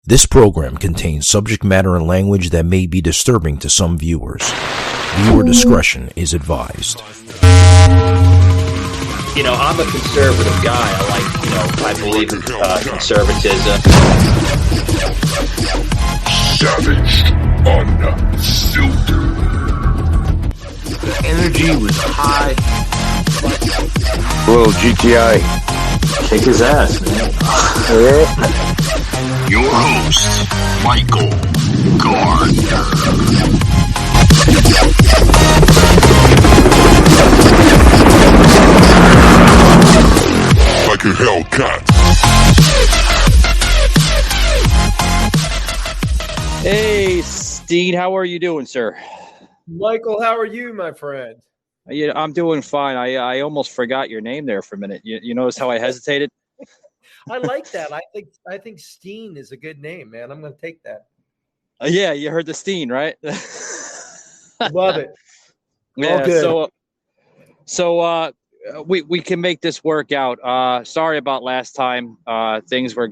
This program contains subject matter and language that may be disturbing to some viewers. Viewer discretion is advised. You know, I'm a conservative guy. I believe in conservatism. Savage, unfiltered. The energy was high. Whoa, GTI. Kick his ass, man. Your host, Michael Gardner. Like a Hellcat. Hey, Dean, how are you doing, sir? Michael, how are you, my friend? Yeah, I'm doing fine. I almost forgot your name there for a minute. You notice how I hesitated? I like that. I think Steen is a good name, man. I'm going to take that. Yeah, you heard the Steen, right? Love it. Yeah. Good. So we can make this work out. Sorry about last time. Things were,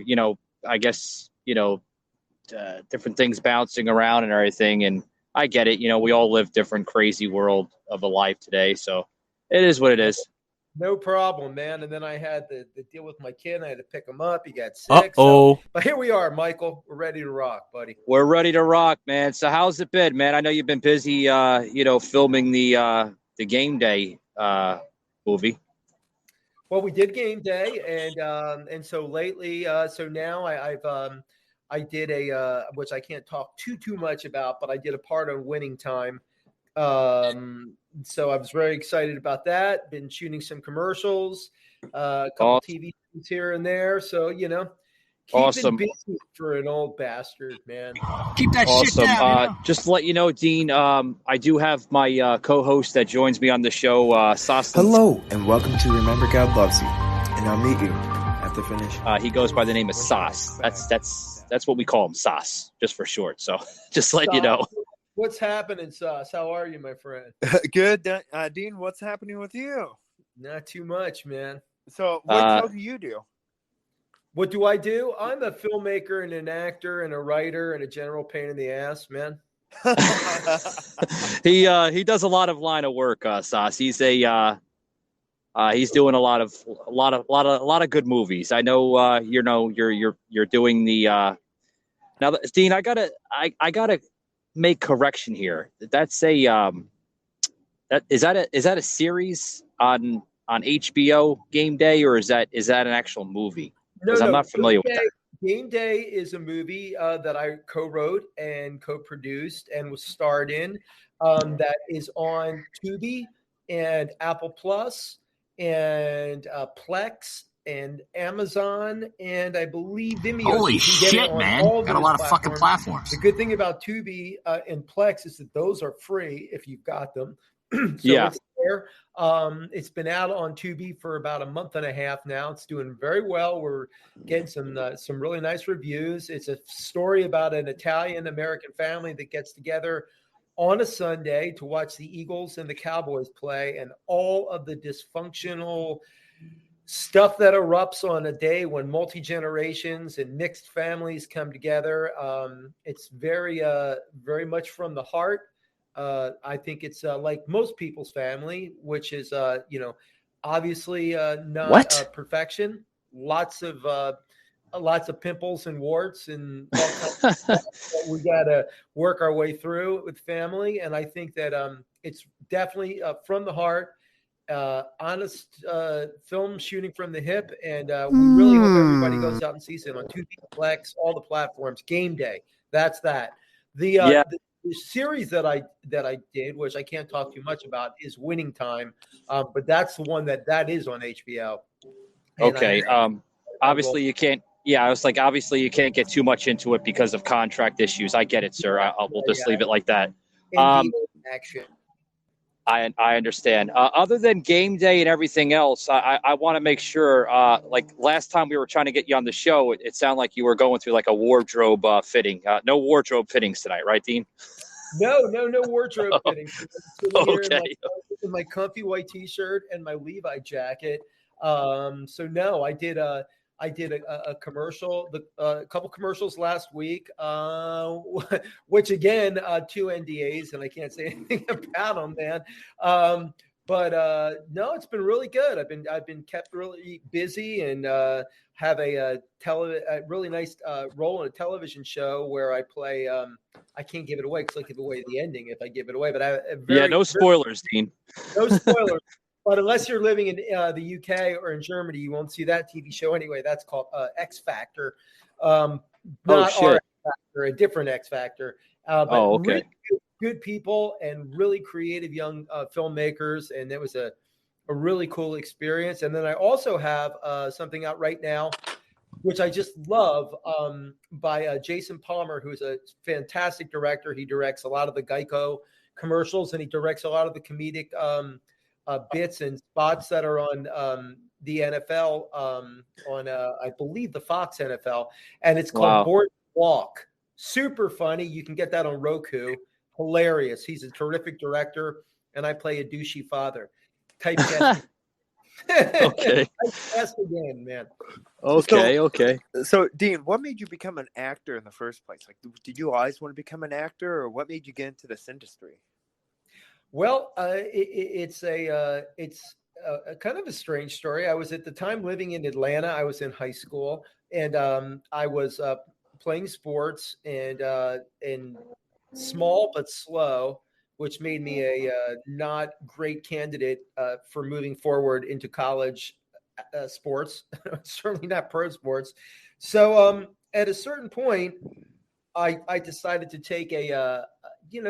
I guess, different things bouncing around and everything. And I get it. We all live different crazy world of a life today. So it is what it is. No problem, man. And then I had the deal with my kid. I had to pick him up. He got sick. Uh-oh. But here we are, Michael. We're ready to rock, buddy. We're ready to rock, man. So how's it been, man? I know you've been busy, filming the game day movie. Well, we did game day, and so lately, so now I did a which I can't talk too much about, but I did a part on Winning Time. So I was very excited about that. Been shooting some commercials, a couple TV shows here and there. So, keeping Awesome. busy for an old bastard, man. Keep that shit Awesome. down. Just to let you know, Dean, I do have my co-host that joins me on the show, Sas. Hello, and welcome to Remember God Loves You, and I'll meet you at the finish. He goes by the name of Sas. That's what we call him, Sas, just for short. So just let you know. What's happening, Sauce? How are you, my friend? Good. Dean, what's happening with you? Not too much, man. So what do you do? What do I do? I'm a filmmaker and an actor and a writer and a general pain in the ass, man. He does a lot of line of work, Sas. He's doing a lot of good movies. I know you're doing the now, Dean. I gotta make correction here. That's is that a series on HBO Game Day, or is that an actual movie? Because I'm not familiar with that. Game Day is a movie that I co-wrote and co-produced and was starred in. That is on Tubi and Apple Plus and Plex and Amazon, and I believe Vimeo. Holy shit, man. Got a lot of fucking platforms. The good thing about Tubi and Plex is that those are free if you've got them. It's there. It's been out on Tubi for about a month and a half now. It's doing very well. We're getting some really nice reviews. It's a story about an Italian-American family that gets together on a Sunday to watch the Eagles and the Cowboys play, and all of the dysfunctional stuff that erupts on a day when multi-generations and mixed families come together. It's very much from the heart. I think it's like most people's family, which is, obviously not perfection. Lots of pimples and warts and all kinds of stuff that we got to work our way through with family. And I think that it's definitely from the heart. Honest film shooting from the hip, and we really hope everybody goes out and sees it on Tubi, Plex, all the platforms. Game Day, that's that. The series that I did, which I can't talk too much about, is Winning Time, but that's the one that is on HBO. And okay. Obviously you can't. Yeah, I was like, obviously you can't get too much into it because of contract issues. I get it, sir. We'll just leave it like that. Action. I understand. Other than Game Day and everything else, I want to make sure, like last time we were trying to get you on the show, it sounded like you were going through like a wardrobe fitting. No wardrobe fittings tonight, right, Dean? No wardrobe fittings. Okay. In my comfy white T-shirt and my Levi jacket. So no, I did I did a commercial, a couple commercials last week, which again, 2 NDAs, and I can't say anything about them, man. But no, it's been really good. I've been kept really busy, and have a really nice role in a television show where I play. I can't give it away because I give away the ending if I give it away. But no spoilers, Dean. No spoilers. But unless you're living in the UK or in Germany, you won't see that TV show anyway. That's called X Factor. Not our X Factor, a different X Factor. But okay. Really good people and really creative young filmmakers. And it was a really cool experience. And then I also have something out right now, which I just love, by Jason Palmer, who's a fantastic director. He directs a lot of the Geico commercials, and he directs a lot of the comedic bits and spots that are on the NFL, on I believe the Fox NFL, and it's called Board Walk. Super funny. You can get that on Roku. Hilarious. He's a terrific director, and I play a douchey father. Typecast. Okay. Typecast again, man. Okay. So, Dean, what made you become an actor in the first place? Like, did you always want to become an actor, or what made you get into this industry? Well, it's a kind of a strange story. I was at the time living in Atlanta. I was in high school, and I was playing sports and small but slow, which made me a not great candidate for moving forward into college sports, certainly not pro sports. So at a certain point, I decided to take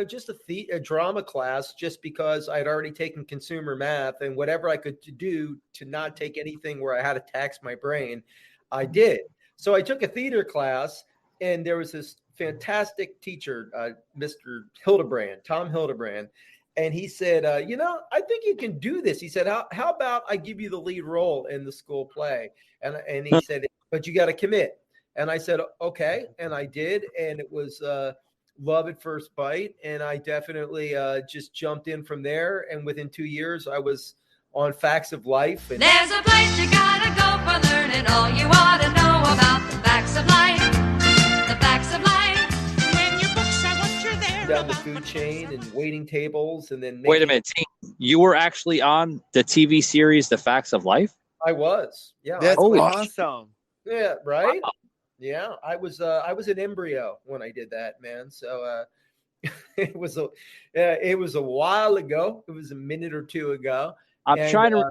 just a drama class, just because I'd already taken consumer math, and whatever I could do to not take anything where I had to tax my brain, I did. So I took a theater class, and there was this fantastic teacher, Mr. Hildebrand, Tom Hildebrand. And he said, I think you can do this. He said, how about I give you the lead role in the school play? And he said, but you got to commit. And I said, okay. And I did. And it was love at first bite. And I definitely just jumped in from there. And within 2 years, I was on Facts of Life. And there's a place you got to go for learning all you ought to know about the facts of life. The facts of life. When your books are what you're there down the food chain and waiting tables. And then wait a minute. You were actually on the TV series The Facts of Life? I was. Yeah. That's awesome. Yeah, right? Wow. Yeah, I was an embryo when I did that, man. So it was a while ago. It was a minute or two ago. I'm trying to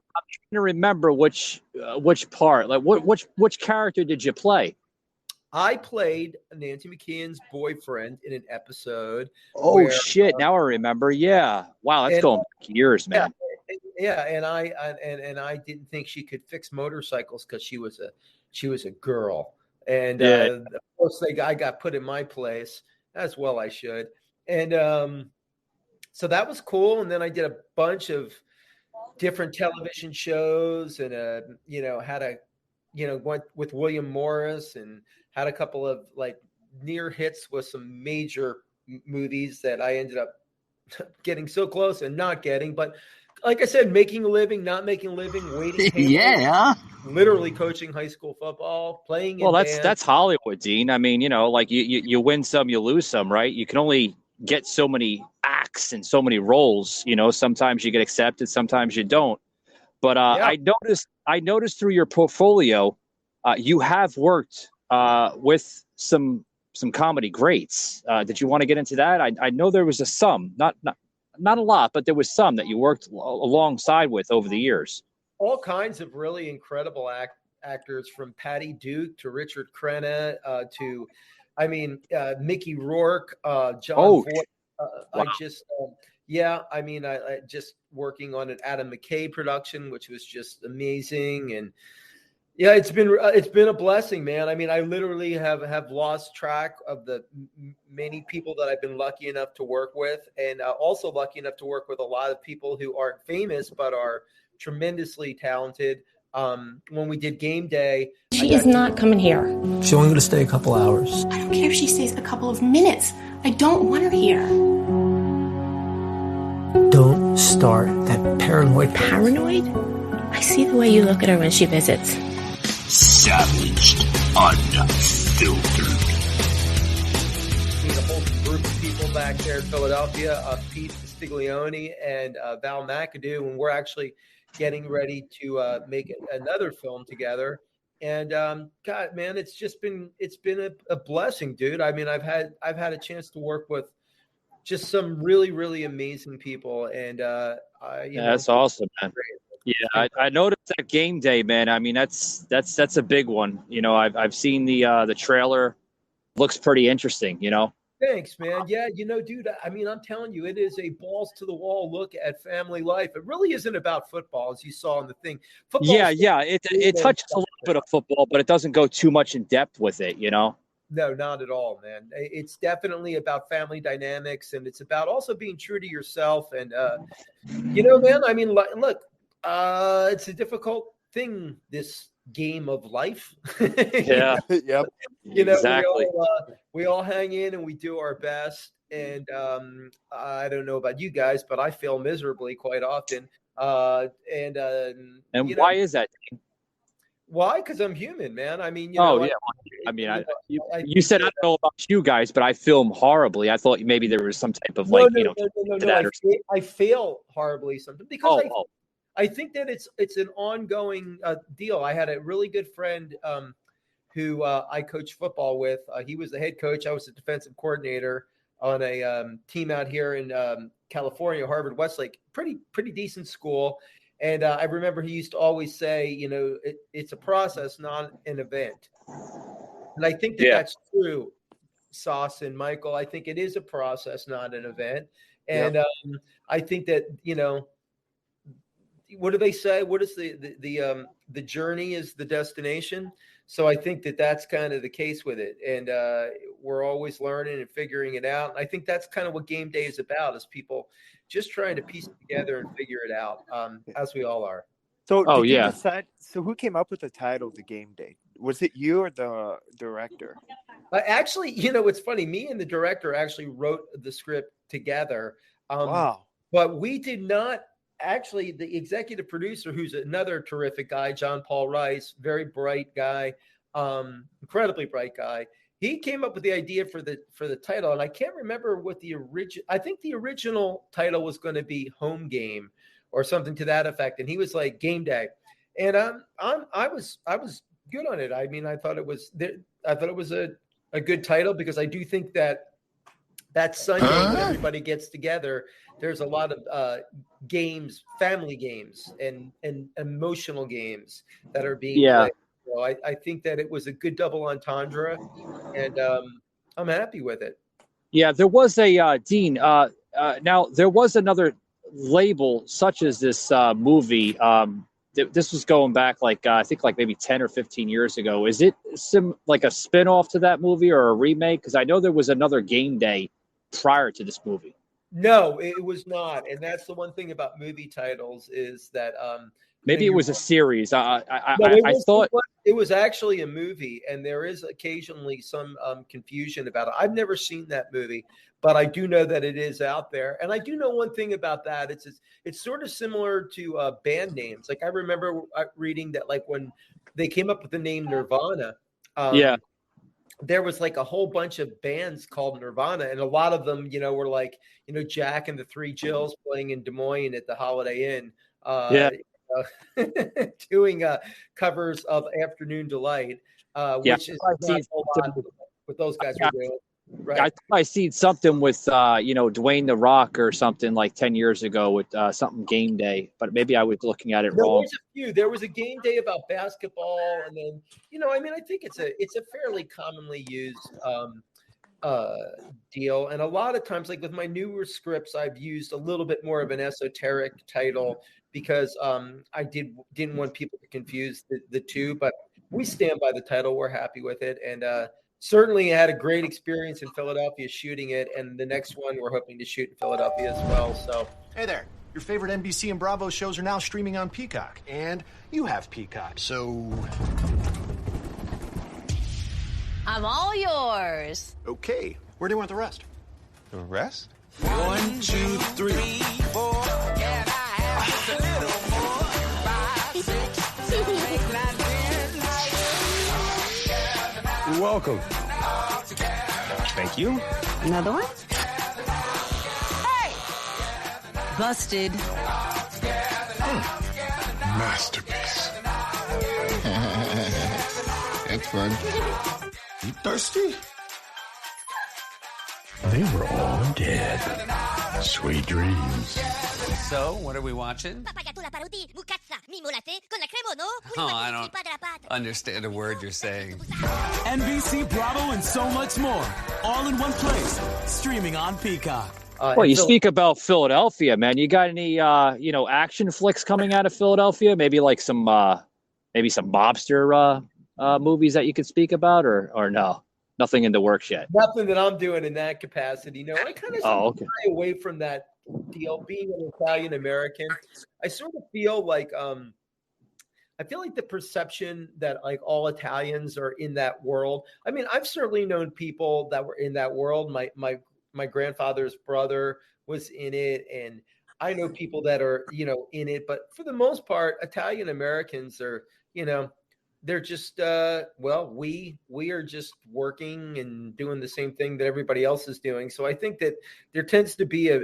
remember which part. Like which character did you play? I played Nancy McKeon's boyfriend in an episode. Oh shit! Now I remember. Yeah. Wow, that's going back years, man. Yeah, and I didn't think she could fix motorcycles because she was a girl. And of course, I got put in my place, as well I should. And so that was cool. And then I did a bunch of different television shows, and went with William Morris, and had a couple of like near hits with some major movies that I ended up getting so close and not getting. But like I said, making a living, not making a living, waiting. Yeah. Literally coaching high school football, playing. Well, that's Hollywood, Dean. I mean, like you win some, you lose some, right? You can only get so many acts and so many roles. Sometimes you get accepted, sometimes you don't. But I noticed through your portfolio, you have worked with some comedy greats. Did you want to get into that? I know there was not a lot, but there was some that you worked alongside with over the years. All kinds of really incredible actors, from Patty Duke to Richard Crenna to Mickey Rourke, John Voight. Wow. I just working on an Adam McKay production, which was just amazing. And yeah, it's been a blessing, man. I mean, I literally have lost track of the many people that I've been lucky enough to work with, and also lucky enough to work with a lot of people who aren't famous but are tremendously talented. When we did Game Day, she is not coming here. She's only going to stay a couple hours. I don't care if she stays a couple of minutes. I don't want her here. Don't start that paranoid. Paranoid? I see the way you look at her when she visits. Savaged, unfiltered. Meet a whole group of people back there in Philadelphia, Pete Stiglione and Val McAdoo, and we're actually getting ready to make another film together. And God, man, it's been a blessing, dude. I mean, I've had a chance to work with just some really, really amazing people, and that's awesome, man. Yeah, I noticed that game day, man. I mean, that's a big one. You know, I've seen the trailer. Looks pretty interesting. You know. Thanks, man. Yeah, you know, dude, I mean, I'm telling you, it is a balls to the wall look at family life. It really isn't about football, as you saw in the thing. Football, yeah. It touches a little bit of football, but it doesn't go too much in depth with it, you know? No, not at all, man. It's definitely about family dynamics, and it's about also being true to yourself. And, you know, man, I mean, look, it's a difficult thing, this game of life. Yeah. Yep. You know, exactly. We all hang in and we do our best. And I don't know about you guys, but I fail miserably quite often. And why is that? Why? Because I'm human, man. I mean, you said I don't know about you guys, but I film horribly. I thought maybe there was some type of I fail horribly sometimes because I think that it's an ongoing deal. I had a really good friend who I coached football with. He was the head coach. I was the defensive coordinator on a team out here in California, Harvard Westlake, pretty decent school. And I remember he used to always say, you know, it's a process, not an event. And I think that's true, Sauce and Michael. I think it is a process, not an event. And I think that, you know, what do they say? What is the journey is the destination? So I think that that's kind of the case with it. And we're always learning and figuring it out. And I think that's kind of what game day is about, is people just trying to piece it together and figure it out, as we all are. So did you decide, so who came up with the title, The Game Day? Was it you or the director? Actually, you know, it's funny. Me and the director actually wrote the script together. Wow. But we did not. Actually, the executive producer, who's another terrific guy, John Paul Rice, very bright guy, incredibly bright guy. He came up with the idea for the title, and I can't remember what the original. I think the original title was going to be Home Game or something to that effect, and he was like Game Day, and I was good on it. I mean, I thought it was a good title, because I do think that Sunday when everybody gets together, there's a lot of games, family games, and emotional games that are being played. So I think that it was a good double entendre, and I'm happy with it. Yeah, there was a Dean. Now there was another label such as this movie. This was going back I think maybe 10 or 15 years ago. Is it like a spin-off to that movie or a remake? Because I know there was another Game Day prior to this movie. No, it was not. And that's the one thing about movie titles, is that maybe it was a series. I thought it was actually a movie, and there is occasionally some confusion about it. I've never seen that movie, but I do know that it is out there. And I do know one thing about that. It's sort of similar to band names. Like, I remember reading that, like, when they came up with the name Nirvana, there was like a whole bunch of bands called Nirvana, and a lot of them, you know, were like, you know, Jack and the Three Jills playing in Des Moines at the Holiday Inn, doing covers of Afternoon Delight, which is not a whole lot what those guys were doing. Right. I thought I seen something with Dwayne The Rock or something like 10 years ago with something Game Day, but maybe I was looking at it wrong. There's a few. There was a Game Day about basketball, and then, you know, I mean, I think it's a fairly commonly used deal. And a lot of times, like with my newer scripts, I've used a little bit more of an esoteric title, because I didn't want people to confuse the two. But we stand by the title. We're happy with it, and certainly had a great experience in Philadelphia shooting it, and the next one we're hoping to shoot in Philadelphia as well. So, hey there. Your favorite NBC and Bravo shows are now streaming on Peacock, and you have Peacock, so... I'm all yours. Okay. Where do you want the rest? The rest? 1, 2, 3, 4. Can I have just a little more? 5, 6, 7, 8, 9, 10. You're welcome. Thank you. Another one? Hey! Busted. Masterpiece. That's fun. You thirsty? They were all dead. Sweet dreams. So, what are we watching? Oh, I don't understand a word you're saying. NBC, Bravo, and so much more. All in one place. Streaming on Peacock. Well, you speak about Philadelphia, man. You got any, action flicks coming out of Philadelphia? Maybe like some mobster movies that you could speak about, or no? Nothing in the works yet. Nothing that I'm doing in that capacity. No, I kind of okay. shy away from that deal. Being an Italian American, I sort of feel like the perception that like all Italians are in that world. I mean, I've certainly known people that were in that world. My grandfather's brother was in it, and I know people that are in it. But for the most part, Italian Americans are they're just we are just working and doing the same thing that everybody else is doing. So I think that there tends to be a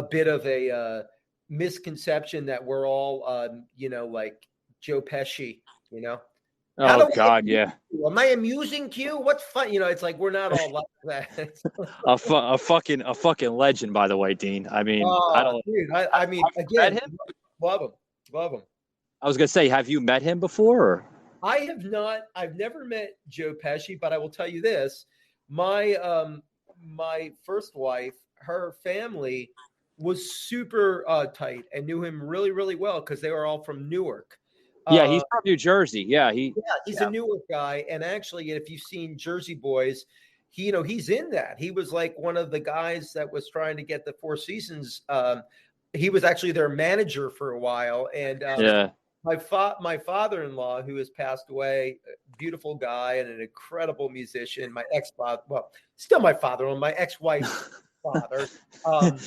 bit of a misconception that we're all like Joe Pesci, Oh God, yeah. Am I amusing to you? What's fun? It's like we're not all like that. a fucking legend, by the way, Dean. I mean, I mean, again, love him. I was gonna say, have you met him before? Or? I have not. I've never met Joe Pesci, but I will tell you this: my first wife, her family was super tight and knew him really, really well because they were all from Newark. Yeah, he's from New Jersey. Yeah, he's a Newark guy. And actually, if you've seen Jersey Boys, he's in that. He was like one of the guys that was trying to get the Four Seasons. He was actually their manager for a while. And my father-in-law, who has passed away, a beautiful guy and an incredible musician. My ex-father, well, still my father-in-law, my ex-wife's father. And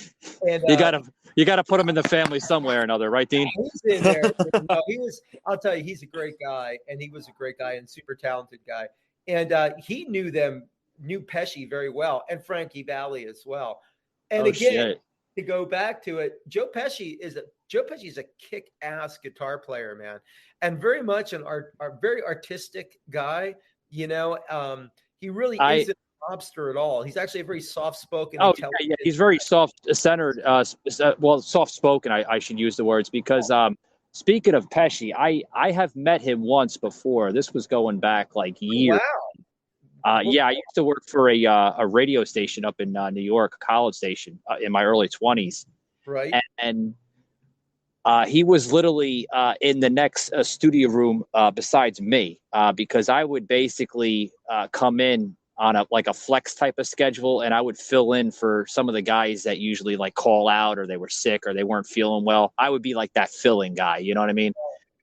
you gotta put him in the family somewhere or another, right, Dean? He's in there. I'll tell you, he's a great guy, and he was a great guy and super talented guy. And he knew Pesci very well, and Frankie Valli as well. And to go back to it, Joe Pesci is a kick-ass guitar player, man, and very much a very artistic guy. He really isn't a mobster at all. He's actually a very soft-spoken. Yeah. He's very soft-centered. Soft-spoken. I should use the words because speaking of Pesci, I have met him once before. This was going back like years. Wow. I used to work for a radio station up in New York, a college station, in my early 20s. Right. And he was literally in the next studio room besides me because I would basically come in on a flex type of schedule, and I would fill in for some of the guys that usually like call out or they were sick or they weren't feeling well. I would be like that filling guy. You know what I mean?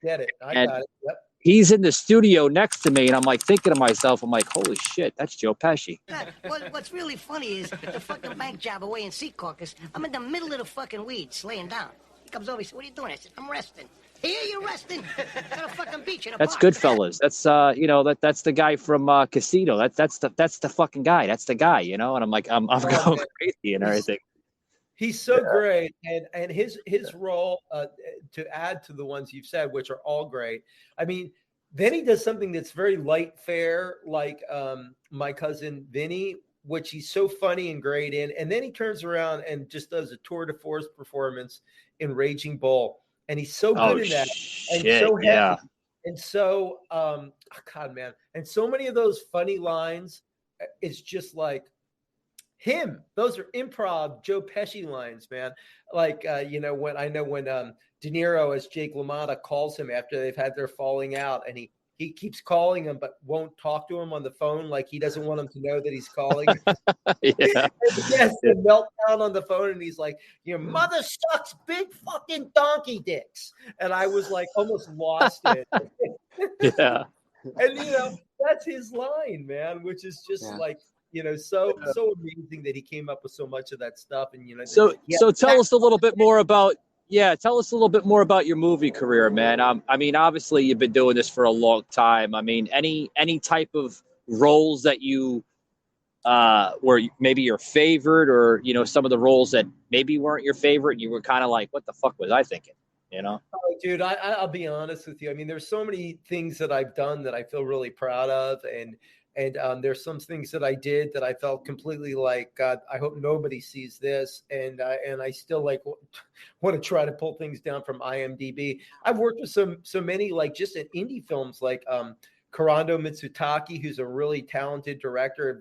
Get it. I got it. Yep. He's in the studio next to me, and I'm like thinking to myself, I'm like, holy shit, that's Joe Pesci. What's really funny is the fucking bank job away in Sea Caucus. I'm in the middle of the fucking weeds, laying down. He comes over, he says, "What are you doing?" I said, "I'm resting." "Here you're resting." Got a fucking beach in a That's park. Goodfellas. That's that's the guy from Casino. That's the fucking guy. That's the guy, And I'm like, I'm going crazy and everything. He's so great, and his role to add to the ones you've said, which are all great. I mean, then he does something that's very light fare, like My Cousin Vinny, which he's so funny and great in. And then he turns around and just does a tour de force performance in Raging Bull, and he's so good in that, and so heavy, and so God, man, and so many of those funny lines. It's just like him. Those are improv Joe Pesci lines, man. Like when De Niro as Jake LaMotta calls him after they've had their falling out, and he keeps calling him but won't talk to him on the phone, like he doesn't want him to know that he's calling. Yes, the meltdown on the phone, and he's like, "Your mother sucks big fucking donkey dicks," and I was like almost lost it. Yeah, and that's his line, man, which is just like. So amazing that he came up with so much of that stuff. And, so tell us a little bit more about, your movie career, man. I mean, obviously you've been doing this for a long time. I mean, any type of roles that you were maybe your favorite, or some of the roles that maybe weren't your favorite, and you were kind of like, what the fuck was I thinking? Oh, dude, I'll be honest with you. I mean, there's so many things that I've done that I feel really proud of, and there's some things that I did that I felt completely like, God, I hope nobody sees this, and I still like want to try to pull things down from IMDb. I've worked with so many, like, just in indie films, like Karando Mitsutaki, who's a really talented director.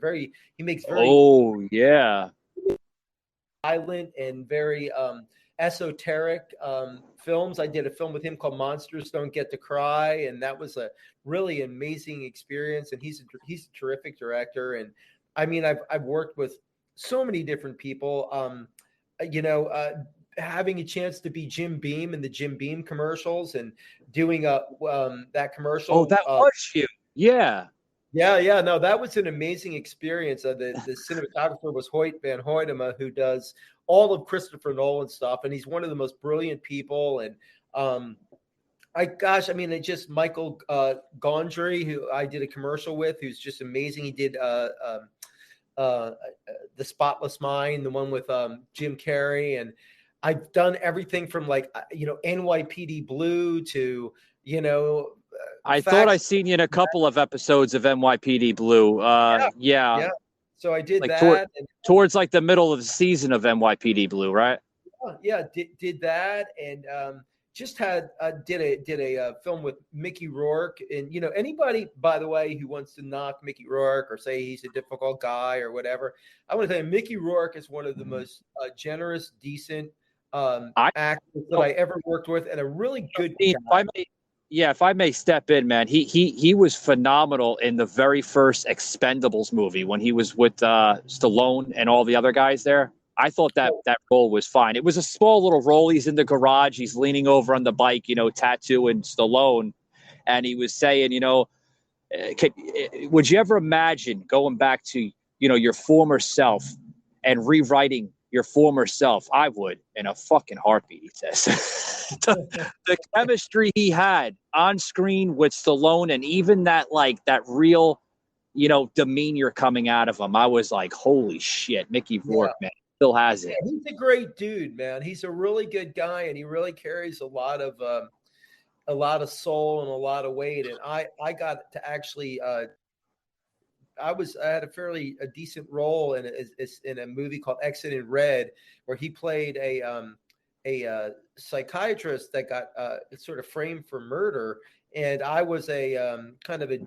He makes very violent and very esoteric films. I did a film with him called Monsters Don't Get to Cry, and that was a really amazing experience. And he's a terrific director. And I mean, I've worked with so many different people. Having a chance to be Jim Beam in the Jim Beam commercials and doing that commercial. Oh, that was you. Yeah. Yeah. No, that was an amazing experience. The cinematographer was Hoyt van Hoytema, who does all of Christopher Nolan stuff, and he's one of the most brilliant people. And Michael Gondry, who I did a commercial with, who's just amazing. He did The Spotless Mind, the one with Jim Carrey, and I've done everything from NYPD Blue to I thought I seen you in a couple of episodes of NYPD Blue. Yeah. So I did towards like the middle of the season of NYPD Blue, right? Yeah, did that, and just did a film with Mickey Rourke. And anybody, by the way, who wants to knock Mickey Rourke or say he's a difficult guy or whatever, I want to tell you, Mickey Rourke is one of the most generous, decent actors that I ever worked with, and a really good guy. If I may step in, man, he was phenomenal in the very first Expendables movie when he was with Stallone and all the other guys there. I thought that role was fine. It was a small little role. He's in the garage. He's leaning over on the bike, tattooing Stallone. And he was saying, would you ever imagine going back to, your former self and rewriting your former self? I would, in a fucking heartbeat, he says. the chemistry he had on screen with Stallone, and even that real, demeanor coming out of him, I was like, holy shit, Mickey Rourke, man, still has it. Yeah, he's a great dude, man. He's a really good guy, and he really carries a lot of soul and a lot of weight. And I got to actually I had a decent role in a movie called Exit in Red, where he played a psychiatrist that got sort of framed for murder, and I was a kind of a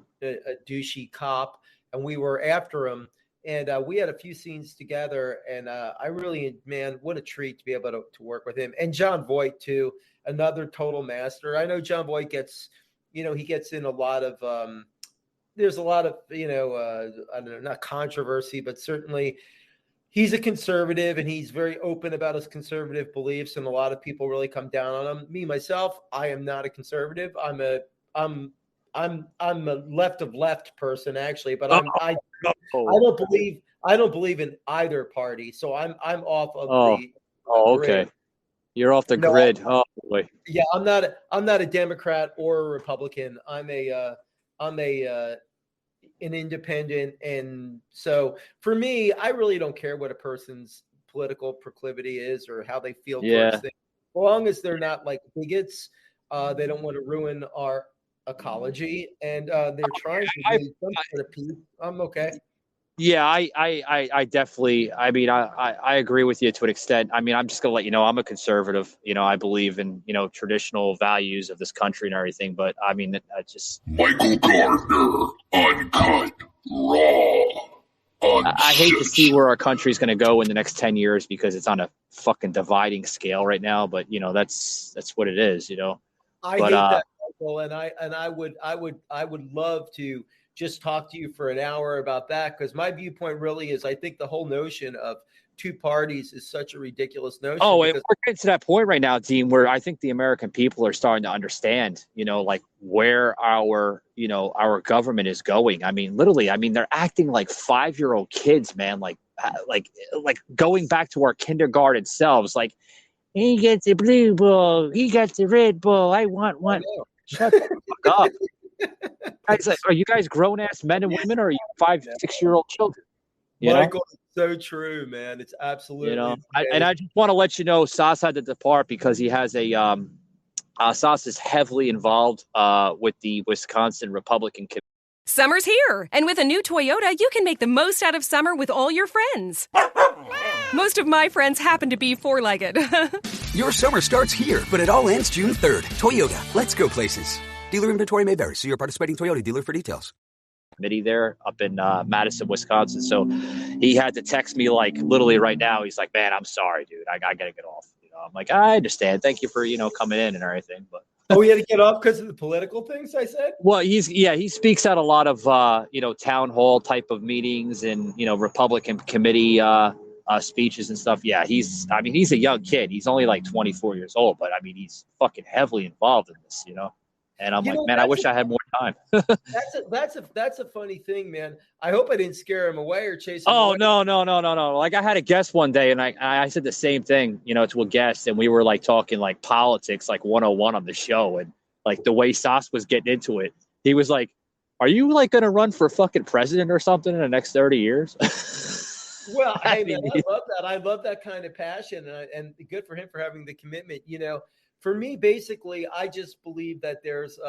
douchey cop, and we were after him, and we had a few scenes together, and I really, man, what a treat to be able to work with him. And John Voight too, another total master. I know John Voight gets in a lot of there's a lot of, I don't know, not controversy, but certainly he's a conservative, and he's very open about his conservative beliefs. And a lot of people really come down on him. Me, myself, I am not a conservative. I'm a left person, actually, but I don't believe in either party. So I'm off of the okay. grid. You're off the grid. Oh boy. Yeah, I'm not a Democrat or a Republican. I'm an independent, and so for me, I really don't care what a person's political proclivity is or how they feel towards things, as long as they're not like bigots. They don't want to ruin our ecology, and they're trying to do some sort of peace. I'm okay. Yeah, I definitely, I agree with you to an extent. I mean, I'm just going to let you know, I'm a conservative. I believe in, traditional values of this country and everything. But I mean, I just. Michael Gardner, uncut, raw. I hate to see where our country's going to go in the next 10 years because it's on a fucking dividing scale right now. But, that's what it is, I hate that, Michael, and I would love to just talk to you for an hour about that, because my viewpoint really is, I think the whole notion of two parties is such a ridiculous notion. Oh, we're getting to that point right now, Dean, where I think the American people are starting to understand, where our government is going. I mean, literally, they're acting like 5-year-old kids, man, like going back to our kindergarten selves. Like, he gets the blue ball, he got the red ball. I want one. Shut the fuck up. Guys, like, are you guys grown ass men and women, or are you 5, 6-year-old children? You know? Michael, it's so true, man. It's absolutely. And I just want to let you know, Sas had to depart because he has a Sas is heavily involved with the Wisconsin Republican Committee. Summer's here, and with a new Toyota, you can make the most out of summer with all your friends. Most of my friends happen to be four-legged. Your summer starts here, but it all ends June 3rd. Toyota, let's go places. Dealer inventory may vary. See your participating Toyota dealer for details. Committee there up in Madison, Wisconsin. So he had to text me like literally right now. He's like, "Man, I'm sorry, dude. I gotta get off." I'm like, "I understand. Thank you for coming in and everything." But we had to get off because of the political things I said. Well, he speaks at a lot of town hall type of meetings and Republican committee speeches and stuff. Yeah, he's a young kid. He's only like 24 years old, but I mean he's fucking heavily involved in this, And I'm like, man, I wish I had more time. That's a funny thing, man. I hope I didn't scare him away or chase him away. No. Like I had a guest one day, and I said the same thing, to a guest, and we were like talking like politics, like 101 on the show, and like the way Sas was getting into it, he was like, "Are you like going to run for fucking president or something in the next 30 years?" Well, hey, man, I love that. I love that kind of passion, and good for him for having the commitment. For me, basically, I just believe that there's,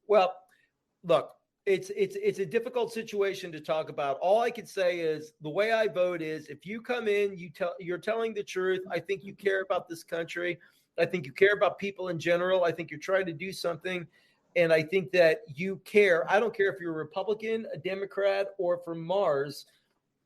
look, it's a difficult situation to talk about. All I can say is the way I vote is if you come in, you're telling the truth. I think you care about this country. I think you care about people in general. I think you're trying to do something. And I think that you care. I don't care if you're a Republican, a Democrat, or from Mars.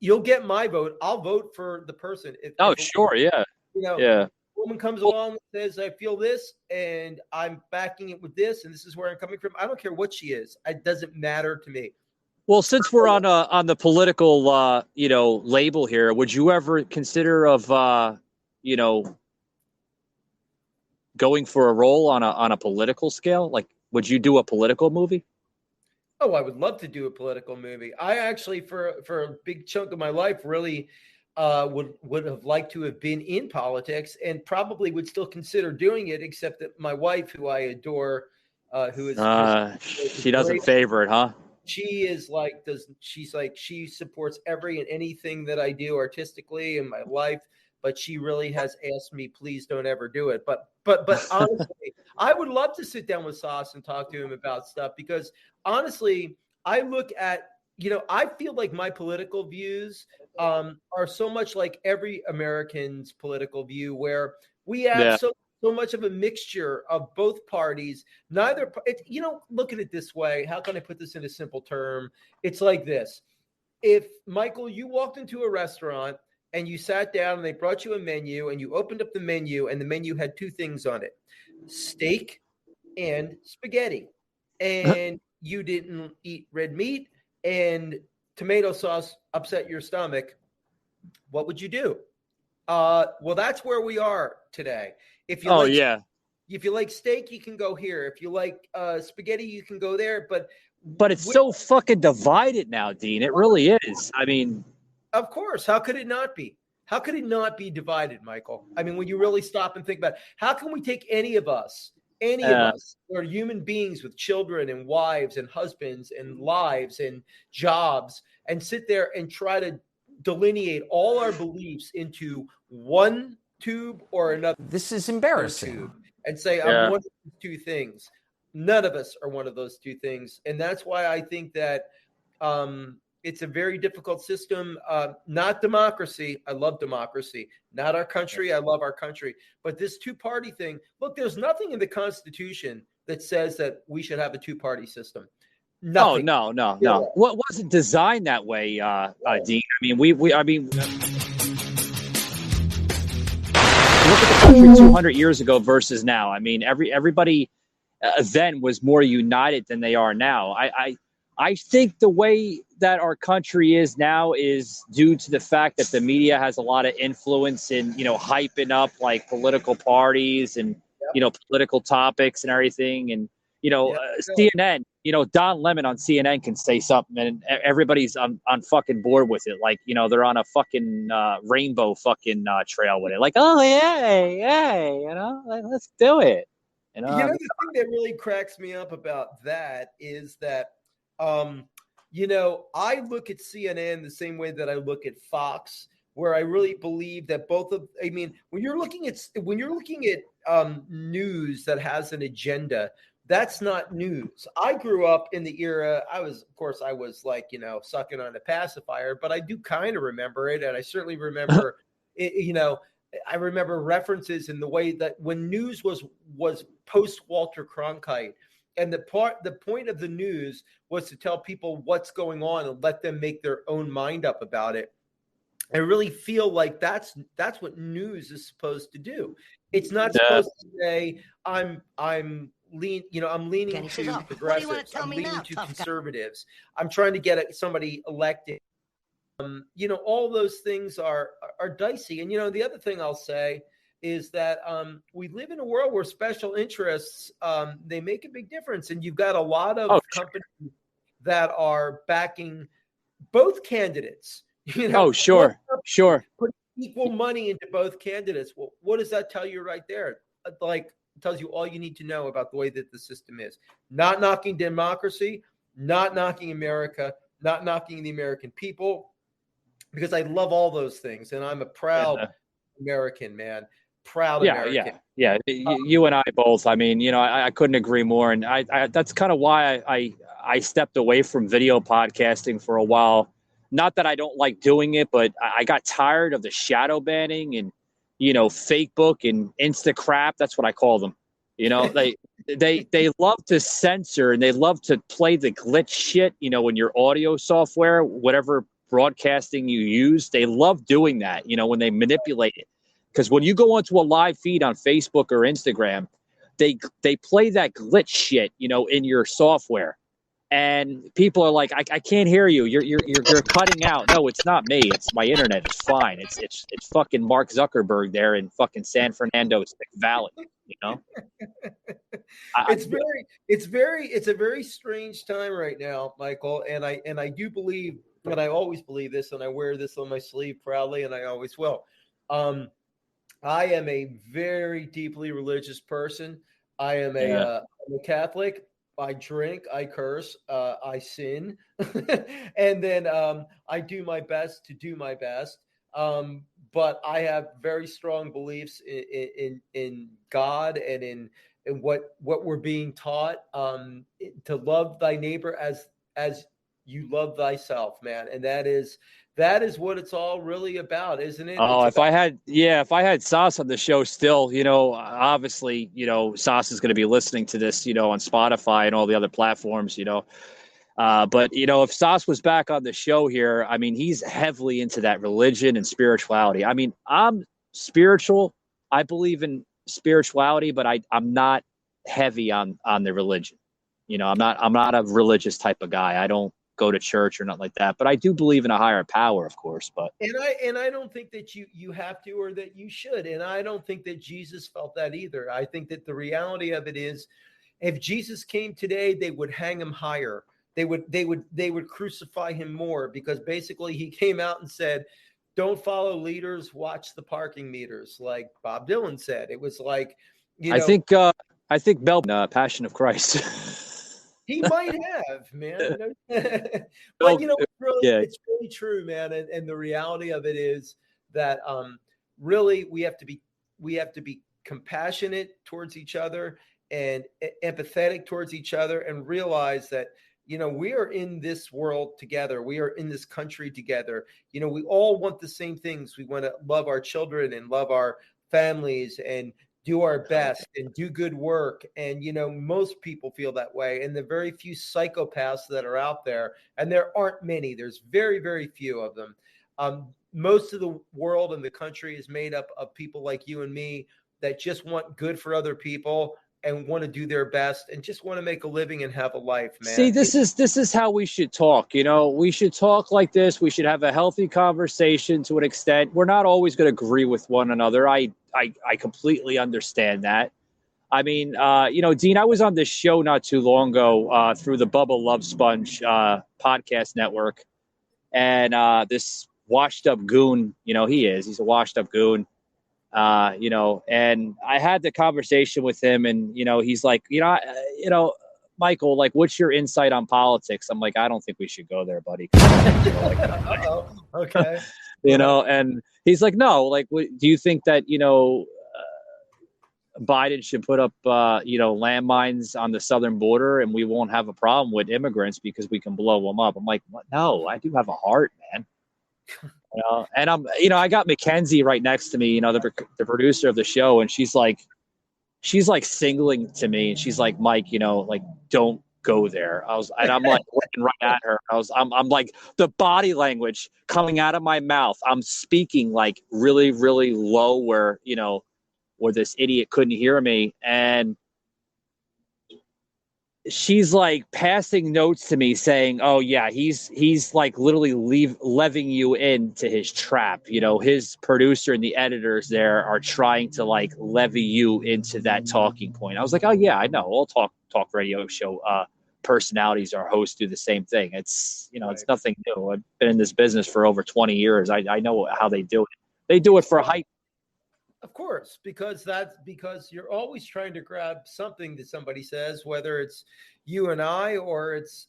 You'll get my vote. I'll vote for the person. Sure. Yeah. Yeah. Woman comes along and says, I feel this and I'm backing it with this and this is where I'm coming from. I don't care what she is. It doesn't matter to me. Well, since we're on the political label here, would you ever consider of going for a role on a political scale? Like, would you do a political movie? Oh, I would love to do a political movie. I actually, for a big chunk of my life, really would have liked to have been in politics and probably would still consider doing it, except that my wife, who I adore, she doesn't favor it, huh? She she supports every and anything that I do artistically in my life, but she really has asked me, please don't ever do it. But honestly, I would love to sit down with Sauce and talk to him about stuff because honestly, I look at, I feel like my political views are so much like every American's political view, where we have so much of a mixture of both parties. Look at it this way. How can I put this in a simple term? It's like this. If, Michael, you walked into a restaurant and you sat down and they brought you a menu and you opened up the menu and the menu had two things on it, steak and spaghetti, and you didn't eat red meat, and tomato sauce upset your stomach, what would you do? Well, that's where we are today. If you like steak, you can go here. If you like spaghetti, you can go there. But it's so fucking divided now, Dean. It really is. I mean, of course. How could it not be? How could it not be divided, Michael? I mean, when you really stop and think about it, how can we take any of us who are human beings with children and wives and husbands and lives and jobs and sit there and try to delineate all our beliefs into one tube or another? This is embarrassing. And say, I'm one of these two things. None of us are one of those two things. And that's why I think that it's a very difficult system. Not democracy. I love democracy. Not our country. I love our country. But this two-party thing, look, there's nothing in the Constitution that says that we should have a two-party system. Nothing. Oh, no. What wasn't designed that way, Dean? I mean, look at the country 200 years ago versus now. I mean, everybody then was more united than they are now. I think the way that our country is now is due to the fact that the media has a lot of influence in, hyping up like political parties and, political topics and everything. And, CNN, Don Lemon on CNN can say something and everybody's on fucking board with it. Like, they're on a fucking rainbow fucking trail with it. Like, oh, yeah, let's do it. You know, the thing that really cracks me up about that is that, I look at CNN the same way that I look at Fox, where I really believe that when you're looking at news that has an agenda, that's not news. I grew up in the era. I was like, sucking on a pacifier, but I do kind of remember it, and I certainly remember it. I remember references in the way that when news was post Walter Cronkite, and the point of the news was to tell people what's going on and let them make their own mind up about it. I really feel like that's what news is supposed to do. It's not supposed to say I'm leaning to progressives. I'm leaning to conservatives. I'm trying to get somebody elected. All those things are dicey. And the other thing I'll say is that we live in a world where special interests they make a big difference, and you've got a lot of companies that are backing both candidates. Sure. Put equal money into both candidates. Well, what does that tell you right there? Like, it tells you all you need to know about the way that the system is. Not knocking democracy, not knocking America, not knocking the American people, because I love all those things, and I'm a proud American, man. Proud American. Yeah. You and I both. I mean, I couldn't agree more, and I that's kind of why I stepped away from video podcasting for a while. Not that I don't like doing it, but I got tired of the shadow banning and, Facebook and Insta crap. That's what I call them. They love to censor, and they love to play the glitch shit, in your audio software, whatever broadcasting you use. They love doing that, when they manipulate it. Because when you go onto a live feed on Facebook or Instagram, they play that glitch shit, in your software. And people are like, I can't hear you. You're cutting out. No, it's not me. It's my internet. It's fine. It's fucking Mark Zuckerberg there in fucking San Fernando Valley. It's a very strange time right now, Michael. And I do believe, and I always believe this, and I wear this on my sleeve proudly, and I always will. I am a very deeply religious person. I am I'm a Catholic. I drink, I curse, I sin, and then I do my best to do my best. But I have very strong beliefs in God and in what we're being taught, to love thy neighbor as you love thyself, man. And that is what it's all really about, isn't it? Oh, if I had Sauce on the show still, obviously, Sauce is going to be listening to this, on Spotify and all the other platforms, but if Sauce was back on the show here, I mean, he's heavily into that religion and spirituality. I mean, I'm spiritual. I believe in spirituality, but I'm not heavy on the religion. I'm not a religious type of guy. I don't go to church or nothing like that, but I do believe in a higher power, of course. But I don't think that you have to, or that you should, and I don't think that Jesus felt that either. I think that the reality of it is, if Jesus came today, they would hang him higher. They would crucify him more, because basically he came out and said, "Don't follow leaders, watch the parking meters," like Bob Dylan said. It was like, I think Bell, Passion of Christ. He might have, man. But it's really true, man. And the reality of it is that really we have to be compassionate towards each other and empathetic towards each other, and realize that we are in this world together. We are in this country together. We all want the same things. We want to love our children and love our families and do our best and do good work. And, most people feel that way. And the very few psychopaths that are out there, and there aren't many, there's very, very few of them. Most of the world and the country is made up of people like you and me that just want good for other people and want to do their best and just want to make a living and have a life, man. See, this is how we should talk. We should talk like this. We should have a healthy conversation to an extent. We're not always going to agree with one another. I completely understand that. I mean, Dean, I was on this show not too long ago through the Bubba Love Sponge podcast network. And this washed up goon, he's a washed up goon. And I had the conversation with him, and he's like, Michael, like, what's your insight on politics? I'm like, I don't think we should go there, buddy. Okay. And he's like, no, like, do you think that Biden should put up landmines on the southern border and we won't have a problem with immigrants because we can blow them up? I'm like, what? No, I do have a heart, man. And I'm, I got Mackenzie right next to me, the producer of the show, and she's like singling to me, and she's like, Mike, like, don't go there. I'm like looking right at her. I'm like, the body language coming out of my mouth, I'm speaking like really, really low where this idiot couldn't hear me, and she's like passing notes to me saying, oh yeah, he's like literally levying you into his trap. His producer and the editors there are trying to like levy you into that talking point. I was like, oh yeah, I know. All talk radio show personalities or hosts do the same thing. It's it's nothing new. I've been in this business for over 20 years. I know how they do it. They do it for hype. Of course, because you're always trying to grab something that somebody says, whether it's you and I, or it's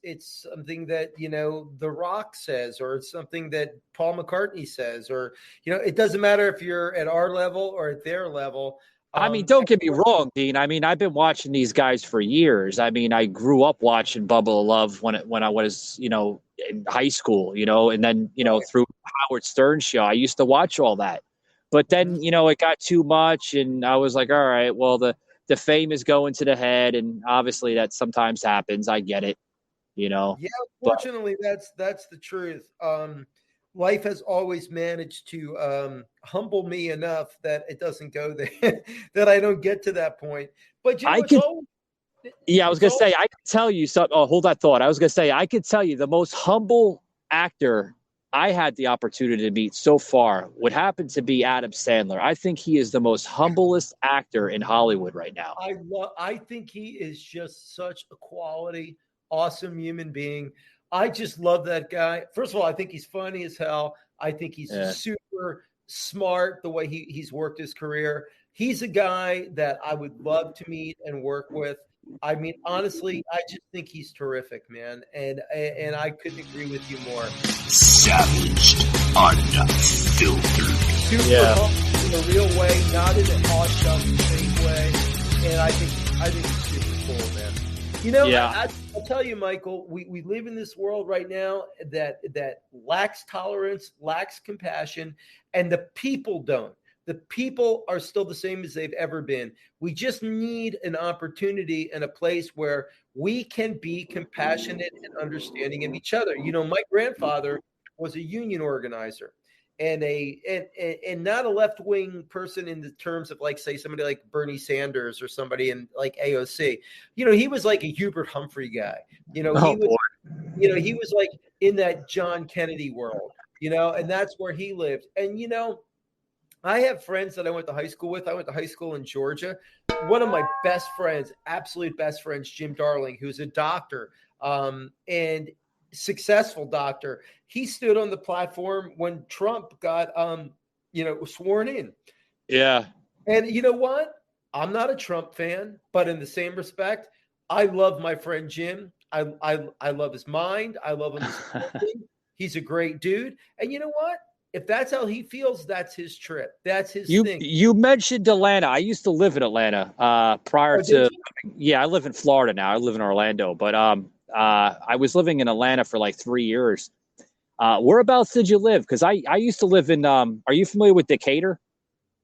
something that The Rock says, or it's something that Paul McCartney says, or it doesn't matter if you're at our level or at their level. I mean, don't get me wrong, Dean. I mean, I've been watching these guys for years. I mean, I grew up watching Bubba Love when I was in high school, and then through Howard Stern show, I used to watch all that. But then, it got too much, and I was like, all right, well, the fame is going to the head, and obviously that sometimes happens. I get it, Yeah, unfortunately, that's the truth. Life has always managed to humble me enough that it doesn't go there, that I don't get to that point. But I was going to say, I could tell you something. Oh, hold that thought. I was going to say, I could tell you the most humble actor I had the opportunity to meet so far would happen to be Adam Sandler. I think he is the most humblest actor in Hollywood right now. I think he is just such a quality, awesome human being. I just love that guy. First of all, I think he's funny as hell. I think he's super smart the way he's worked his career. He's a guy that I would love to meet and work with. I mean, honestly, I just think he's terrific, man. And I couldn't agree with you more. Savaged, unfiltered. Super humble in a real way, not in a washed up fake way. And I think he's super cool, man. I'll tell you, Michael, we live in this world right now that lacks tolerance, lacks compassion, and the people don't. The people are still the same as they've ever been. We just need an opportunity and a place where we can be compassionate and understanding of each other. My grandfather was a union organizer and not a left-wing person in the terms of, like, say, somebody like Bernie Sanders or somebody in like AOC. He was like a Hubert Humphrey guy. He was like in that John Kennedy world, and that's where he lived. And, I have friends that I went to high school with. I went to high school in Georgia. One of my best friends, absolute best friends, Jim Darling, who's a doctor and successful doctor. He stood on the platform when Trump got, sworn in. Yeah. And you know what? I'm not a Trump fan, but in the same respect, I love my friend Jim. I love his mind. I love him. He's a great dude. And you know what? If that's how he feels, that's his trip. That's his thing. You mentioned Atlanta. I used to live in Atlanta prior to. Yeah, I live in Florida now. I live in Orlando, but I was living in Atlanta for like 3 years. Whereabouts did you live? Because I used to live in. Are you familiar with Decatur?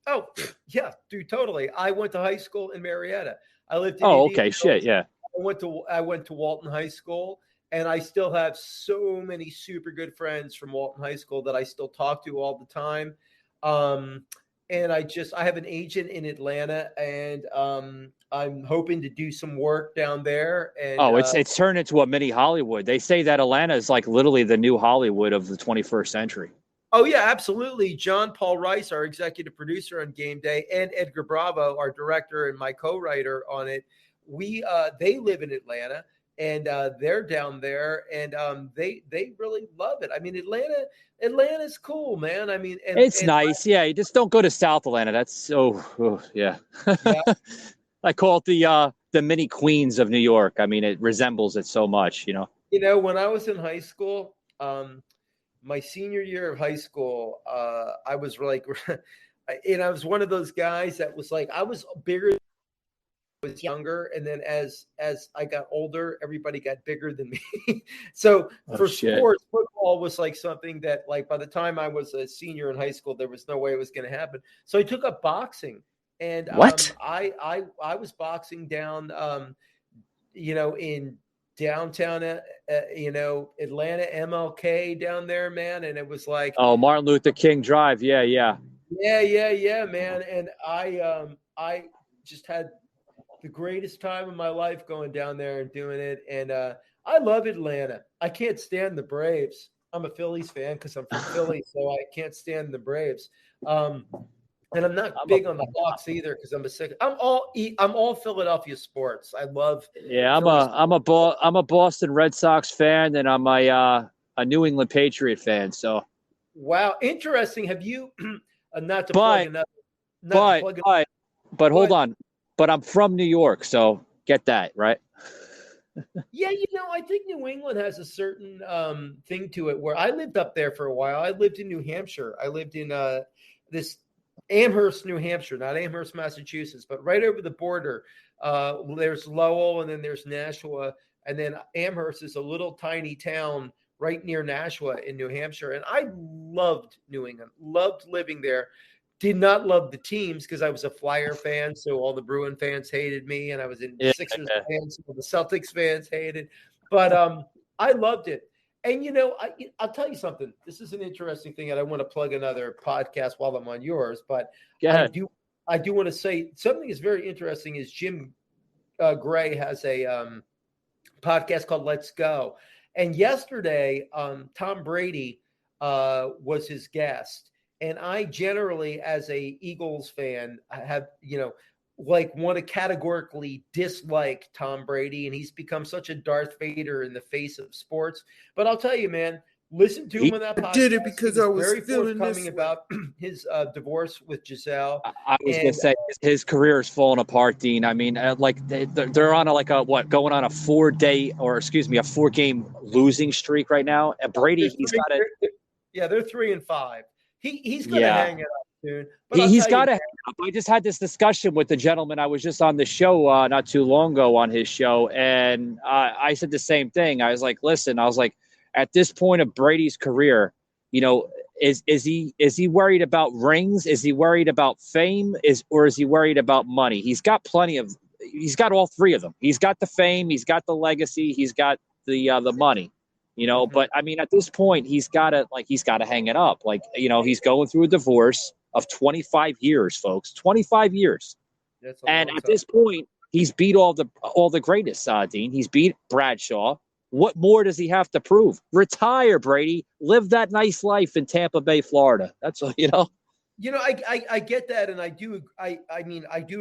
Oh yeah, dude, totally. I went to high school in Marietta. I lived in. Okay, shit, yeah. I went to Walton High School. And I still have so many super good friends from Walton High School that I still talk to all the time. And I have an agent in Atlanta, and I'm hoping to do some work down there. And it's turned into a mini Hollywood. They say that Atlanta is like literally the new Hollywood of the 21st century. Oh yeah, absolutely. John Paul Rice, our executive producer on Game Day, and Edgar Bravo, our director and my co-writer on it. They live in Atlanta. and they're down there, and they really love it. I mean, Atlanta's cool, man. I mean, It's nice. Yeah, you just don't go to South Atlanta. That's yeah. Yeah. I call it the mini Queens of New York. I mean, it resembles it so much, you know. You know, when I was in high school, my senior year of high school, I was like, and I was one of those guys that was like, I was bigger than I was younger, and then as I got older, everybody got bigger than me. So for sports, football was like something that, like, by the time I was a senior in high school, there was no way it was going to happen. So I took up boxing, and I was boxing down, you know, in downtown, you know, Atlanta, MLK down there, man. And it was like, Martin Luther King Drive. Yeah, man. And I just had the greatest time of my life going down there and doing it. And I love Atlanta. I can't stand the Braves. I'm a Phillies fan because I'm from Philly, so I can't stand the Braves. And I'm not big on the Hawks either because I'm all Philadelphia sports. I love. Yeah, I'm a Boston Red Sox fan, and I'm a New England Patriot fan. So. Wow, interesting. Have you not to plug another? But hold on. But I'm from New York, so get that right. Yeah, you know, I think New England has a certain thing to it where I lived up there for a while. I lived in New Hampshire. I lived in this Amherst, New Hampshire, not Amherst, Massachusetts, but right over the border. There's Lowell, and then there's Nashua, and then Amherst is a little tiny town right near Nashua in New Hampshire. And I loved New England, loved living there. Did not love the teams because I was a Flyer fan, so all the Bruin fans hated me, and I was in Sixers fans, so the Celtics fans hated. But I loved it. And, you know, I'll tell you something. This is an interesting thing, and I want to plug another podcast while I'm on yours. But I do want to say something that's very interesting is Jim Gray has a podcast called Let's Go. And yesterday, Tom Brady was his guest. And I generally, as a Eagles fan, have, you know, like want to categorically dislike Tom Brady, and he's become such a Darth Vader in the face of sports. But I'll tell you, man, listen to him on that podcast. I did it because I was very feeling forthcoming this about his divorce with Giselle. I was going to say his career is falling apart, Dean. I mean, like they're on going on a 4-game losing streak right now. And Brady, they're 3-5. He's going to hang it up soon. But he's got to hang it up. I just had this discussion with the gentleman. I was just on the show not too long ago on his show, and I said the same thing. I was like, listen, at this point of Brady's career, you know, is he worried about rings? Is he worried about fame? Or is he worried about money? He's got all three of them. He's got the fame, he's got the legacy, he's got the money. You know, but I mean, at this point, he's got to hang it up. Like, you know, he's going through a divorce of 25 years, folks, 25 years. And at this point, he's beat all the greatest, Dean. He's beat Bradshaw. What more does he have to prove? Retire, Brady. Live that nice life in Tampa Bay, Florida. That's all, you know. You know, I get that, and I do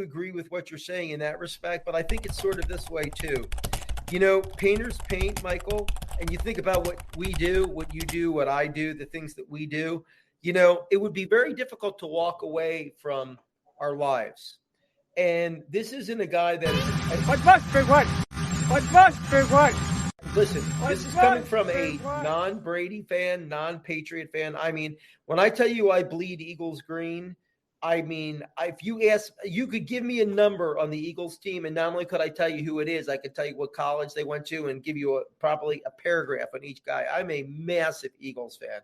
agree with what you're saying in that respect, but I think it's sort of this way too. You know, painters paint, Michael, and you think about what we do, what you do, what I do, the things that we do. You know, it would be very difficult to walk away from our lives. And this isn't a guy that is. What must be what? What must be what? Listen, this is coming from a non-Brady fan, non-Patriot fan. I mean, when I tell you I bleed Eagles green, I mean, if you ask, you could give me a number on the Eagles team, and not only could I tell you who it is, I could tell you what college they went to and give you probably a paragraph on each guy. I'm a massive Eagles fan.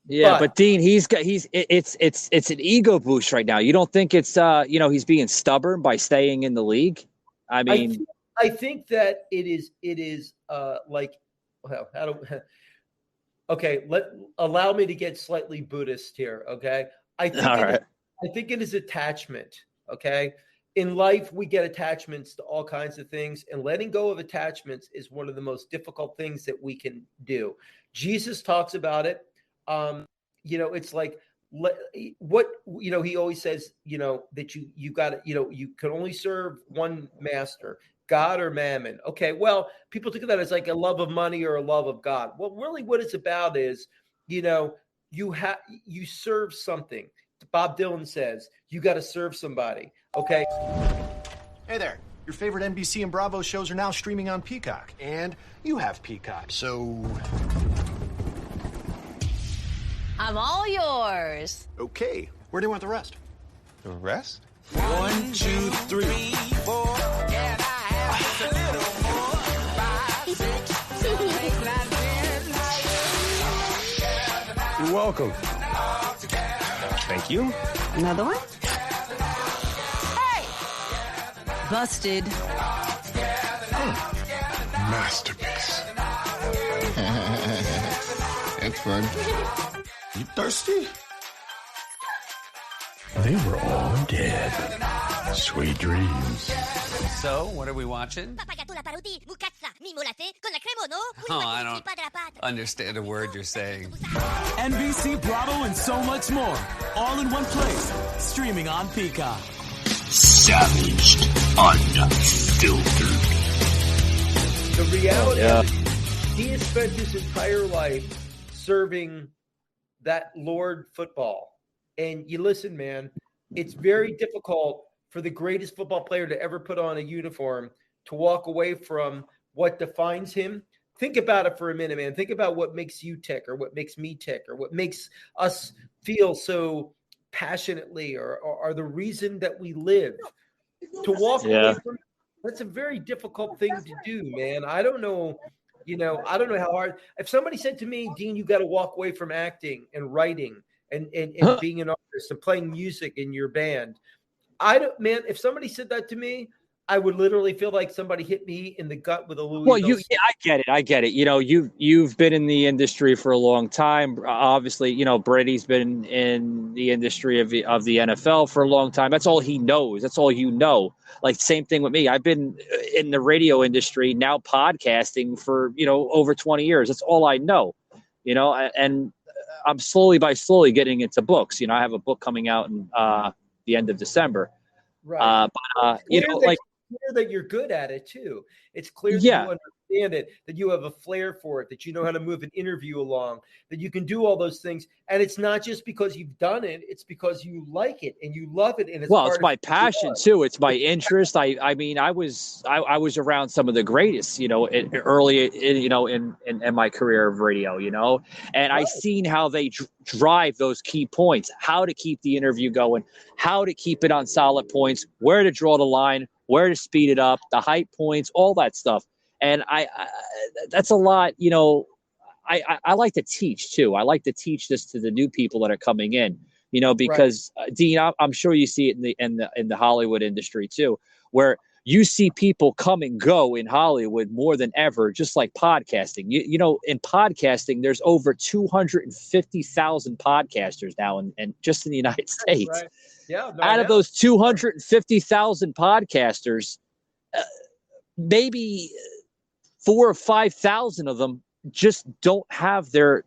Yeah, but Dean, it's an ego boost right now. You don't think it's he's being stubborn by staying in the league? I mean, I think that it is like, well, allow me to get slightly Buddhist here. Okay. I think it is attachment. Okay. In life, we get attachments to all kinds of things, and letting go of attachments is one of the most difficult things that we can do. Jesus talks about it. You know, it's like he always says, you know, that you got to, you know, you can only serve one master, God or mammon? Okay, well, people think of that as like a love of money or a love of God. Well, really what it's about is, you serve something. Bob Dylan says, you got to serve somebody. Okay. Hey there. Your favorite NBC and Bravo shows are now streaming on Peacock, and you have Peacock, so... I'm all yours. Okay. Where do you want the rest? The rest? 1, 2, 3, 4. Can I have just a little more? 5, 6, 7, 8, 9, 10. You're welcome. Thank you. Another one? Hey! Busted. Masterpiece. That's fun. You thirsty? They were all dead. Sweet dreams. So, what are we watching? Oh, I don't understand a word you're saying. NBC, Bravo, and so much more. All in one place. Streaming on Peacock. Savaged, unfiltered. The reality is, he has spent his entire life serving that Lord football. And you listen, man, it's very difficult for the greatest football player to ever put on a uniform to walk away from what defines him. Think about it for a minute, man. Think about what makes you tick or what makes me tick or what makes us feel so passionately or the reason that we live. To walk away from it, that's a very difficult thing to do, man. I don't know how hard. If somebody said to me, Dean, you got to walk away from acting and writing and being an artist and playing music in your band. If somebody said that to me, I would literally feel like somebody hit me in the gut with a Louis. Well, I get it. You've been in the industry for a long time. Obviously, Brady's been in the industry of the NFL for a long time. That's all he knows. That's all you know. Like, same thing with me. I've been in the radio industry, now podcasting for, over 20 years. That's all I know, and I'm slowly getting into books. I have a book coming out in the end of December. Right. Clear that you're good at it too. It's clear that you understand it, that you have a flair for it, that you know how to move an interview along, that you can do all those things. And it's not just because you've done it; it's because you like it and you love it. And it's my passion too. It's my interest. I was around some of the greatest, early, in my career of radio, and I seen how they drive those key points, how to keep the interview going, how to keep it on solid points, where to draw the line, where to speed it up, the height points, all that stuff. And I that's a lot, I like to teach too. I like to teach this to the new people that are coming in, because Dean, I'm sure you see it in the Hollywood industry too, where you see people come and go in Hollywood more than ever, just like podcasting. In podcasting, there's over 250,000 podcasters now, and just in the United States. Right. Yeah. Out of those 250,000 podcasters, maybe 4,000 or 5,000 of them just don't have their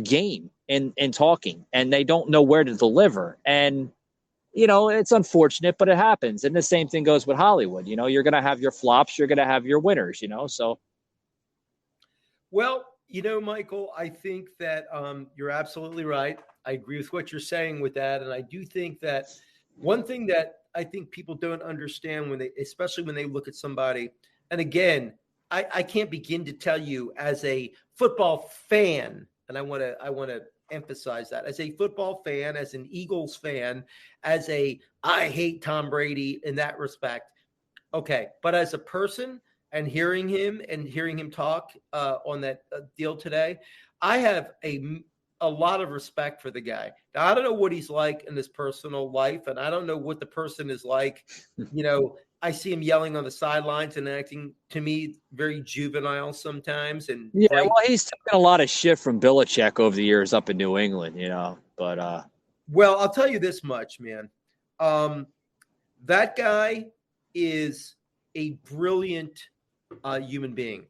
game in talking, and they don't know where to deliver. And it's unfortunate, but it happens. And the same thing goes with Hollywood. You're going to have your flops, you're going to have your winners, so. Well, Michael, I think that you're absolutely right. I agree with what you're saying with that. And I do think that one thing that I think people don't understand especially when they look at somebody, and again, I can't begin to tell you as a football fan, and I want to emphasize that, as a football fan, as an Eagles fan, I hate Tom Brady in that respect. Okay. But as a person and hearing him talk on that deal today, I have a lot of respect for the guy. Now, I don't know what he's like in his personal life, and I don't know what the person is like. I see him yelling on the sidelines and acting, to me, very juvenile sometimes. And he's taken a lot of shit from Belichick over the years up in New England, But well, I'll tell you this much, man. That guy is a brilliant human being.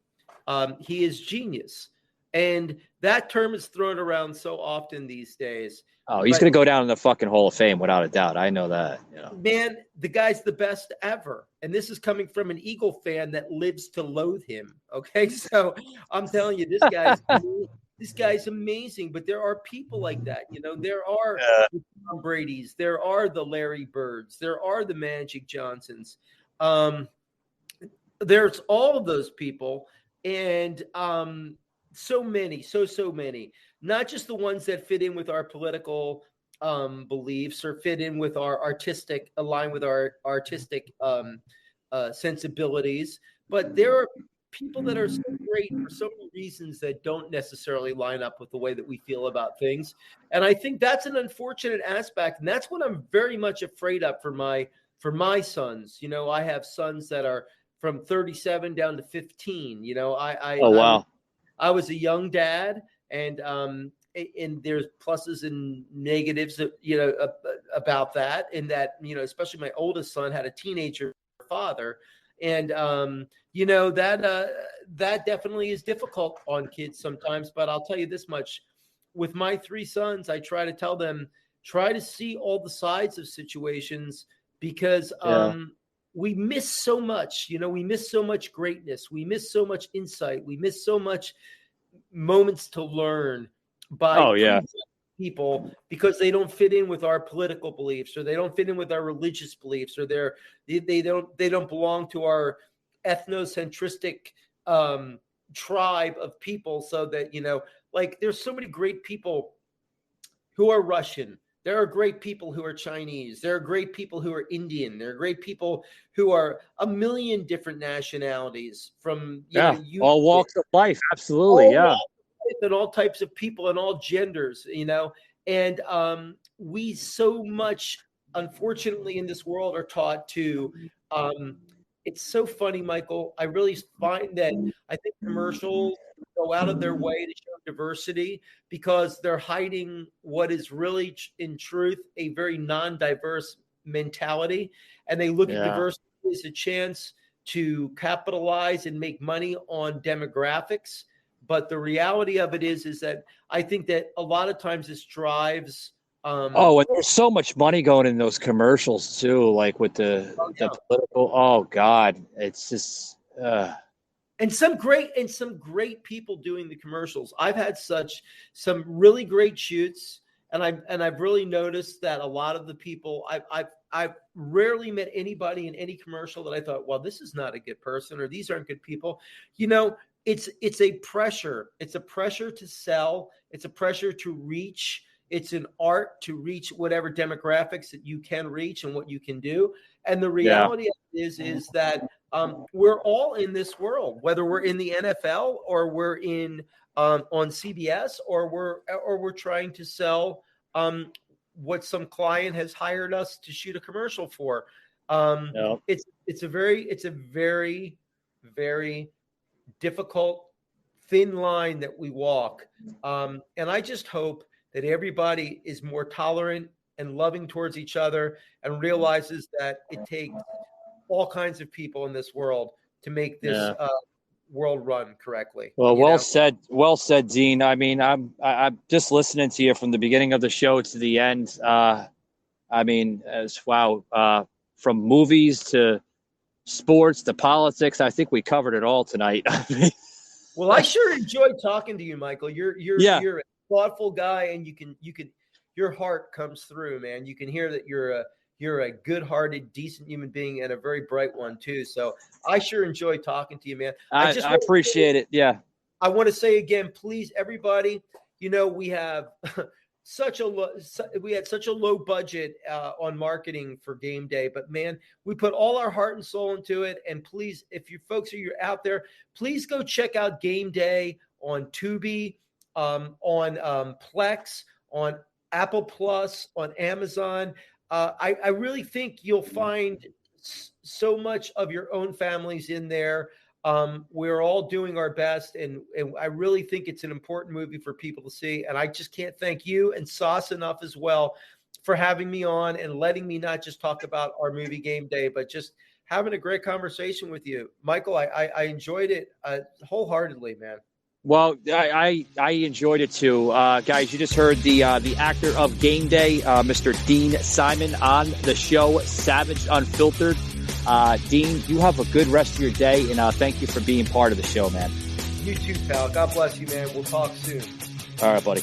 He is genius. And that term is thrown around so often these days. Oh, he's going to go down in the fucking Hall of Fame without a doubt. I know that. You know. Man, the guy's the best ever. And this is coming from an Eagle fan that lives to loathe him. Okay. So I'm telling you, this guy's amazing. But there are people like that. You know, there are the Tom Brady's, there are the Larry Birds, there are the Magic Johnsons. There's all of those people. And so many, so many, not just the ones that fit in with our political beliefs or fit in with our align with our artistic sensibilities, but there are people that are so great for so many reasons that don't necessarily line up with the way that we feel about things. And I think that's an unfortunate aspect. And that's what I'm very much afraid of for my sons. You know, I have sons that are from 37 down to 15. You know, I was a young dad, and there's pluses and negatives, you know, about that. In that, you know, especially my oldest son had a teenager father, and you know, that definitely is difficult on kids sometimes. But I'll tell you this much: with my three sons, I try to tell them, try to see all the sides of situations, because we miss so much. You know, we miss so much greatness. We miss so much insight. We miss so much moments to learn by people, because they don't fit in with our political beliefs, or they don't fit in with our religious beliefs, or they don't belong to our ethnocentristic tribe of people. So that, you know, like, there's so many great people who are Russian. There are great people who are Chinese. There are great people who are Indian. There are great people who are a million different nationalities from all walks of life. Absolutely, and all types of people and all genders. You know, and we so much, unfortunately, in this world are taught to. It's so funny, Michael. I really find that I think commercials go out of their way to show diversity, because they're hiding what is really, in truth, a very non-diverse mentality. And they look at diversity as a chance to capitalize and make money on demographics. But the reality of it is that I think that a lot of times this drives. And there's so much money going in those commercials too, like with the political. Oh God, it's just. And some great people doing the commercials. I've had some really great shoots, and I've really noticed that a lot of the people I've rarely met anybody in any commercial that I thought, well, this is not a good person, or these aren't good people. You know, it's a pressure. It's a pressure to sell. It's a pressure to reach. It's an art to reach whatever demographics that you can reach and what you can do. And the reality is that we're all in this world, whether we're in the NFL or we're in on CBS, or we're trying to sell what some client has hired us to shoot a commercial for. It's a very, very difficult, thin line that we walk. And I just hope that everybody is more tolerant and loving towards each other, and realizes that it takes all kinds of people in this world to make this world run correctly. Well, well said, Dean. I mean, I'm just listening to you from the beginning of the show to the end. I mean, from movies to sports to politics, I think we covered it all tonight. Well, I sure enjoyed talking to you, Michael. You're a thoughtful guy, and you can your heart comes through, man. You can hear that you're a good-hearted, decent human being, and a very bright one too. So I sure enjoy talking to you, man. I appreciate it. Yeah. I want to say again, please, everybody, you know, we have such a low budget on marketing for game day, but man, we put all our heart and soul into it. And please, if you folks are out there, please go check out game day on Tubi, on Plex, on Apple Plus, on Amazon. I really think you'll find so much of your own families in there. We're all doing our best, and I really think it's an important movie for people to see. And I just can't thank you and Sauce enough as well for having me on and letting me not just talk about our movie Game Day, but just having a great conversation with you. Michael, I enjoyed it wholeheartedly, man. Well, I enjoyed it too, guys. You just heard the actor of Game Day, Mr. Dean Simone, on the show Savage Unfiltered. Dean, you have a good rest of your day, and thank you for being part of the show, man. You too, pal. God bless you, man. We'll talk soon. All right, buddy.